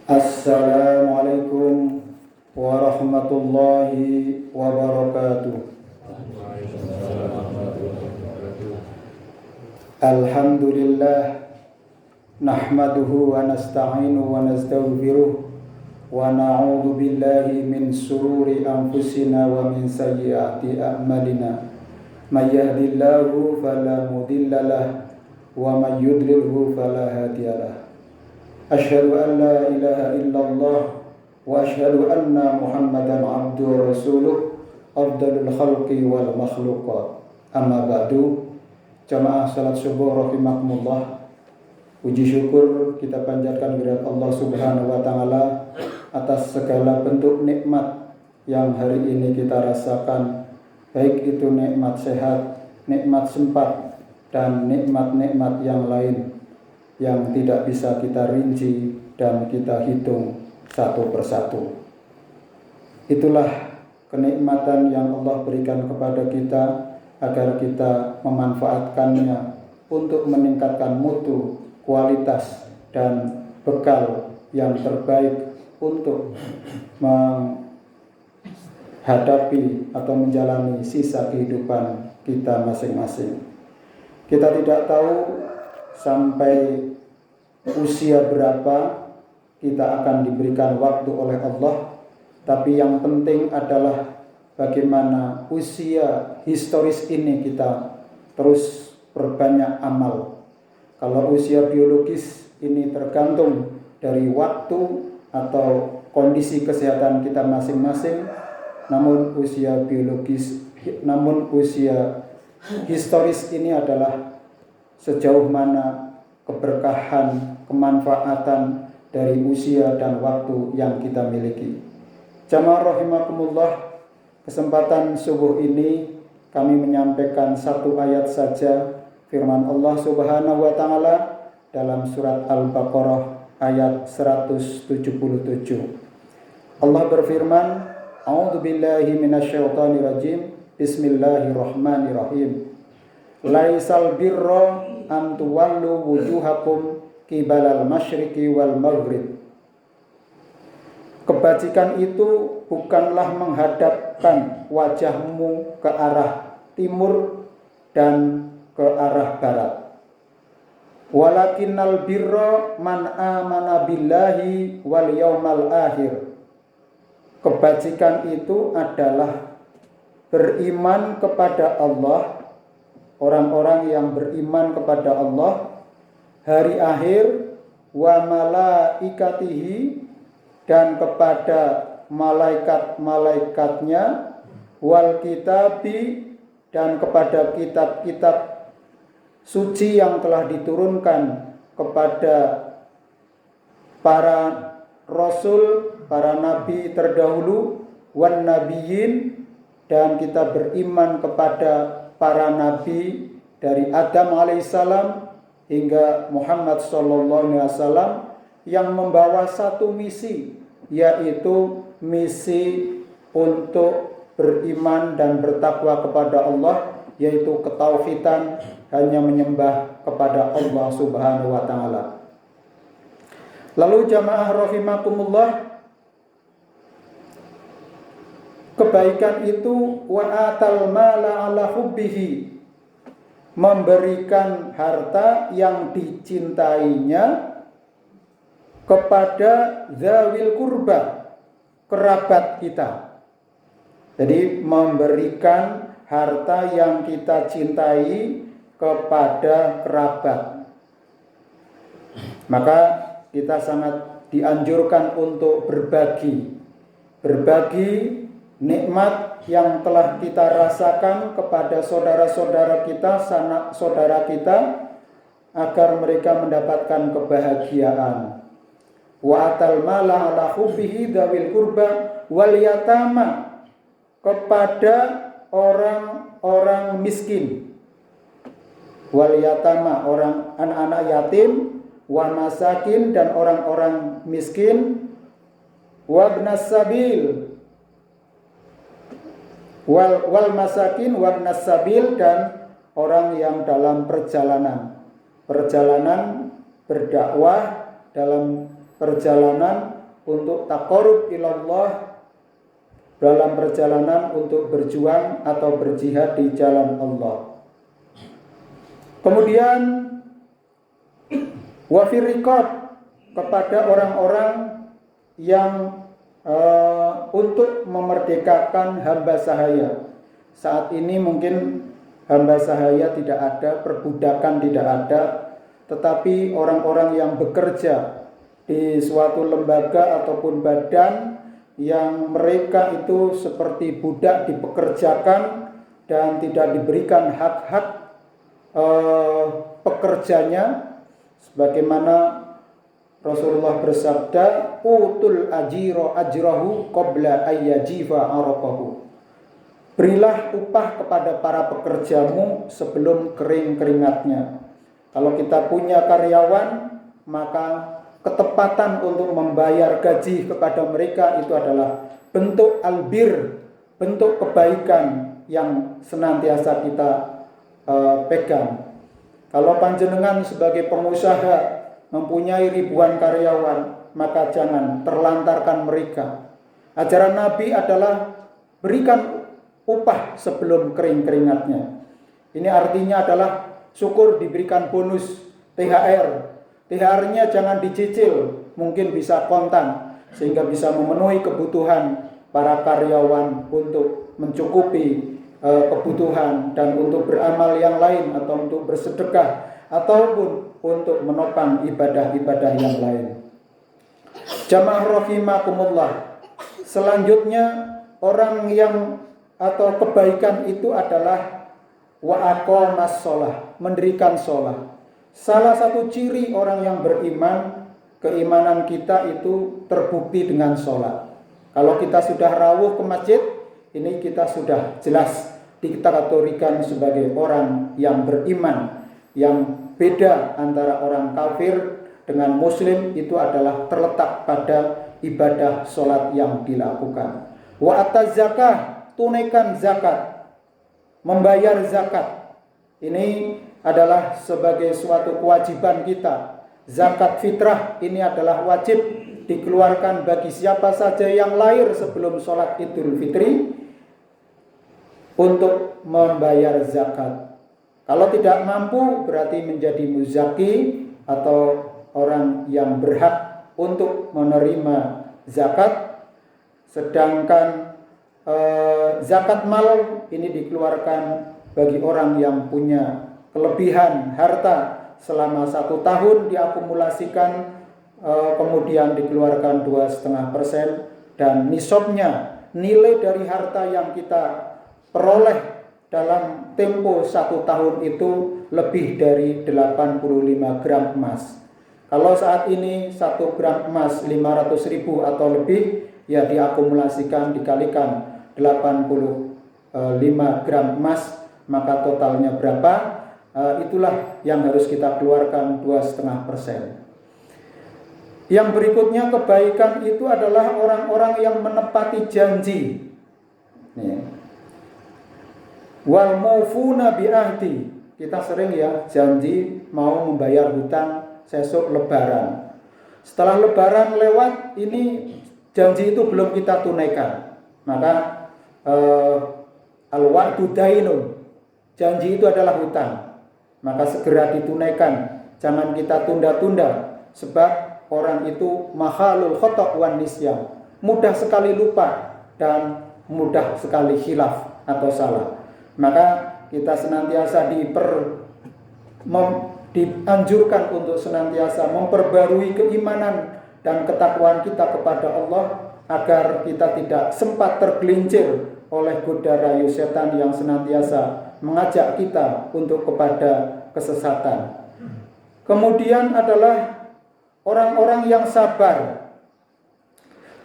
Assalamualaikum warahmatullahi wabarakatuh. Alhamdulillah nahmaduhu wa nasta'inu wa nastaghfiruh wa na'udzu billahi min sururi anfusina wa min sayyiati a'malina. May yahdihillahu fala mudhillalah wa may yudlilhu fala hadiyalah. Asyhadu an la ilaha illallah wa asyhadu anna Muhammadan abduhu wa rasuluh afdalul khalqi wal makhluqat. Amma ba'du. Jamaah salat subuh rahimakumullah. Puji syukur kita panjatkan kehadirat Allah Subhanahu wa taala atas segala bentuk nikmat yang hari ini kita rasakan, baik itu nikmat sehat, nikmat sempat, dan nikmat-nikmat yang lain yang tidak bisa kita rinci dan kita hitung satu persatu. Itulah kenikmatan yang Allah berikan kepada kita agar kita memanfaatkannya untuk meningkatkan mutu, kualitas, dan bekal yang terbaik untuk menghadapi atau menjalani sisa kehidupan kita masing-masing. Kita tidak tahu sampai usia berapa kita akan diberikan waktu oleh Allah, tapi yang penting adalah bagaimana usia historis ini kita terus perbanyak amal. Kalau usia biologis ini tergantung dari waktu atau kondisi kesehatan kita masing-masing, namun usia historis ini adalah sejauh mana keberkahan, kemanfaatan dari usia dan waktu yang kita miliki. Jamaah rahimakumullah, kesempatan subuh ini kami menyampaikan satu ayat saja firman Allah Subhanahu wa taala dalam surat Al-Baqarah ayat 177. Allah berfirman, A'udzubillahi minasyaitonirrajim. Bismillahirrahmanirrahim. Laisal birra an tuwallu wujuhakum qibalal masyriqi wal maghrib. Kebajikan itu bukanlah menghadapkan wajahmu ke arah timur dan ke arah barat. Walakinnal birra man amana billahi wal yaumal akhir. Kebajikan itu adalah beriman kepada Allah, orang-orang yang beriman kepada Allah, hari akhir, wa malaikatihi, dan kepada malaikat-malaikatnya, wal kitabi, dan kepada kitab-kitab suci yang telah diturunkan kepada para rasul, para nabi terdahulu, wan nabiyyin, dan kita beriman kepada para nabi dari Adam alaihissalam hingga Muhammad sallallahu alaihi wasallam yang membawa satu misi, yaitu misi untuk beriman dan bertakwa kepada Allah, yaitu ketauhidan, hanya menyembah kepada Allah Subhanahu wa taala. Lalu jamaah rahimakumullah, kebaikan itu wa atal mala ala hubbihi, memberikan harta yang dicintainya kepada zawil kurba, kerabat kita. Jadi memberikan harta yang kita cintai kepada kerabat. Maka kita sangat dianjurkan untuk berbagi nikmat yang telah kita rasakan kepada saudara-saudara kita, sanak saudara kita, agar mereka mendapatkan kebahagiaan. Wa atal mala ala hubbihi dzawil qurba wal yatama, kepada orang-orang miskin, wal yatama, orang anak-anak yatim, wa masakin, dan orang-orang miskin, wa ibnas sabil, wal masakin wa ibnas sabil, dan orang yang dalam perjalanan berdakwah dalam perjalanan untuk taqarrub ilallah, dalam perjalanan untuk berjuang atau berjihad di jalan Allah. Kemudian wa fi riqab, kepada orang-orang yang untuk memerdekakan hamba sahaya. Saat ini mungkin hamba sahaya tidak ada, perbudakan tidak ada, tetapi orang-orang yang bekerja di suatu lembaga ataupun badan yang mereka itu seperti budak dipekerjakan dan tidak diberikan hak-hak pekerjanya, sebagaimana Rasulullah bersabda, utul ajiro ajrahu qabla ayyajifa araqahu. Berilah upah kepada para pekerjamu sebelum kering keringatnya. Kalau kita punya karyawan, maka ketepatan untuk membayar gaji kepada mereka itu adalah bentuk albir, bentuk kebaikan yang senantiasa kita pegang. Kalau panjenengan sebagai pengusaha mempunyai ribuan karyawan, maka jangan terlantarkan mereka. Ajaran Nabi adalah berikan upah sebelum kering keringatnya. Ini artinya adalah syukur diberikan bonus THR. THR-nya jangan dicicil, mungkin bisa kontan, sehingga bisa memenuhi kebutuhan para karyawan untuk mencukupi kebutuhan dan untuk beramal yang lain, atau untuk bersedekah, ataupun untuk menopang ibadah-ibadah yang lain. Jamaah rahimakumullah. Selanjutnya, orang yang atau kebaikan itu adalah wa aqamas shalah, mendirikan shalah. Salah satu ciri orang yang beriman, keimanan kita itu terbukti dengan sholat. Kalau kita sudah rawuh ke masjid, ini kita sudah jelas dikategorikan sebagai orang yang beriman. Yang beda antara orang kafir dengan muslim itu adalah terletak pada ibadah sholat yang dilakukan. Wa ataz zakah, tunaikan zakat, membayar zakat. Ini adalah sebagai suatu kewajiban kita. Zakat fitrah ini adalah wajib dikeluarkan bagi siapa saja yang lahir sebelum sholat Idul Fitri untuk membayar zakat. Kalau tidak mampu berarti menjadi muzaki atau orang yang berhak untuk menerima zakat. Sedangkan zakat mal ini dikeluarkan bagi orang yang punya kelebihan harta selama 1 tahun diakumulasikan, kemudian dikeluarkan 2,5%, dan nisabnya, nilai dari harta yang kita peroleh dalam tempo 1 tahun itu lebih dari 85 gram emas. Kalau saat ini 1 gram emas 500.000 atau lebih, ya diakumulasikan dikalikan 85 gram emas, maka totalnya berapa? Itulah yang harus kita keluarkan 2,5%. Yang berikutnya kebaikan itu adalah orang-orang yang menepati janji. Wal maufuna bi ahdi. Kita sering ya janji mau membayar hutang sesuk lebaran. Setelah lebaran lewat, ini janji itu belum kita tunaikan. Maka al-wa'du dainun. Janji itu adalah hutang. Maka segera ditunaikan. Jangan kita tunda-tunda, sebab orang itu mahalul khata' wan nisyan. Mudah sekali lupa dan mudah sekali khilaf atau salah. Maka kita senantiasa dianjurkan untuk senantiasa memperbarui keimanan dan ketakwaan kita kepada Allah, agar kita tidak sempat tergelincir oleh goda rayu setan yang senantiasa mengajak kita untuk kepada kesesatan. Kemudian adalah orang-orang yang sabar.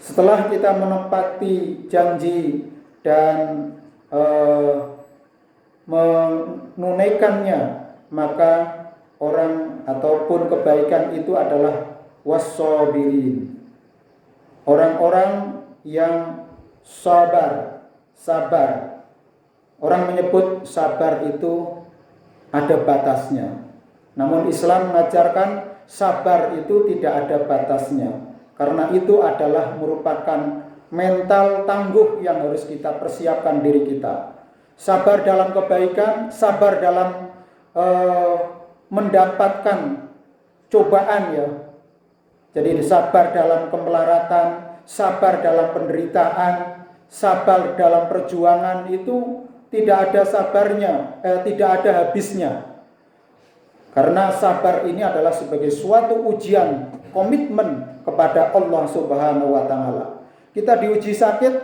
Setelah kita menepati janji dan menunaikannya, maka orang ataupun kebaikan itu adalah was-sabirin. Orang-orang yang sabar. Orang menyebut sabar itu ada batasnya. Namun Islam mengajarkan sabar itu tidak ada batasnya. Karena itu adalah merupakan mental tangguh yang harus kita persiapkan diri kita. Sabar dalam kebaikan, sabar dalam mendapatkan cobaan ya. Jadi sabar dalam kemelaratan, sabar dalam penderitaan, sabar dalam perjuangan itu tidak ada sabarnya, tidak ada habisnya. Karena sabar ini adalah sebagai suatu ujian, komitmen kepada Allah Subhanahu wa taala. Kita diuji sakit,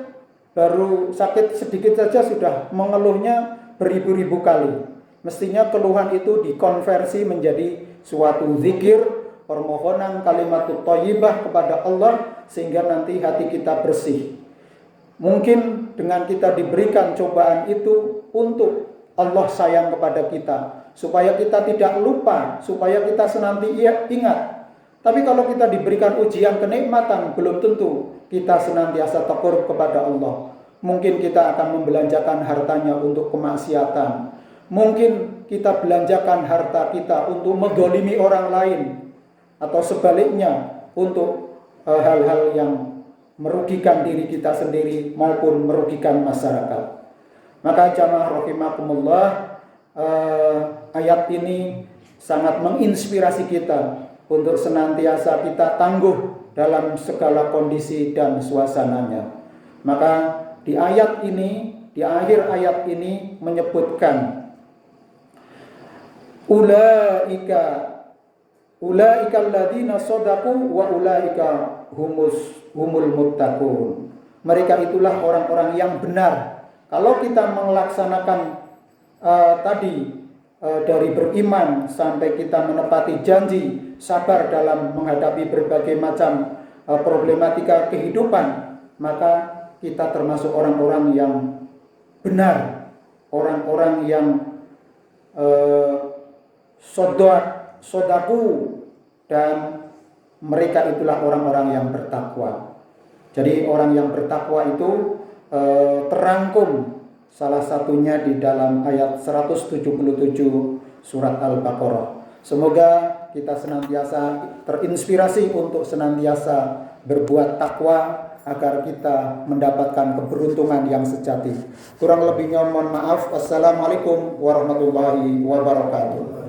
baru sakit sedikit saja sudah mengeluhnya beribu-ribu kali. Mestinya keluhan itu dikonversi menjadi suatu zikir, permohonan kalimatut thayyibah kepada Allah sehingga nanti hati kita bersih. Mungkin dengan kita diberikan cobaan itu untuk Allah sayang kepada kita, supaya kita tidak lupa, supaya kita senantiasa ingat. Tapi kalau kita diberikan ujian kenikmatan, belum tentu kita senantiasa takarrub kepada Allah. Mungkin kita akan membelanjakan hartanya untuk kemaksiatan. Mungkin kita belanjakan harta kita untuk menggolimi orang lain, atau sebaliknya untuk hal-hal yang merugikan diri kita sendiri maupun merugikan masyarakat. Maka jamaah rahimakumullah, ayat ini sangat menginspirasi kita untuk senantiasa kita tangguh dalam segala kondisi dan suasananya. Maka di ayat ini, di akhir ayat ini menyebutkan ulaika alladzina shadaqu wa ulaika humul muttaqun. Mereka itulah orang-orang yang benar. Kalau kita melaksanakan dari beriman sampai kita menepati janji, sabar dalam menghadapi berbagai macam problematika kehidupan, maka kita termasuk orang-orang yang benar, orang-orang yang sodaku, dan mereka itulah orang-orang yang bertakwa. Jadi orang yang bertakwa itu terangkum salah satunya di dalam ayat 177 surat Al-Baqarah. Semoga kita senantiasa terinspirasi untuk senantiasa berbuat takwa agar kita mendapatkan keberuntungan yang sejati. Kurang lebihnya mohon maaf. Wassalamualaikum warahmatullahi wabarakatuh.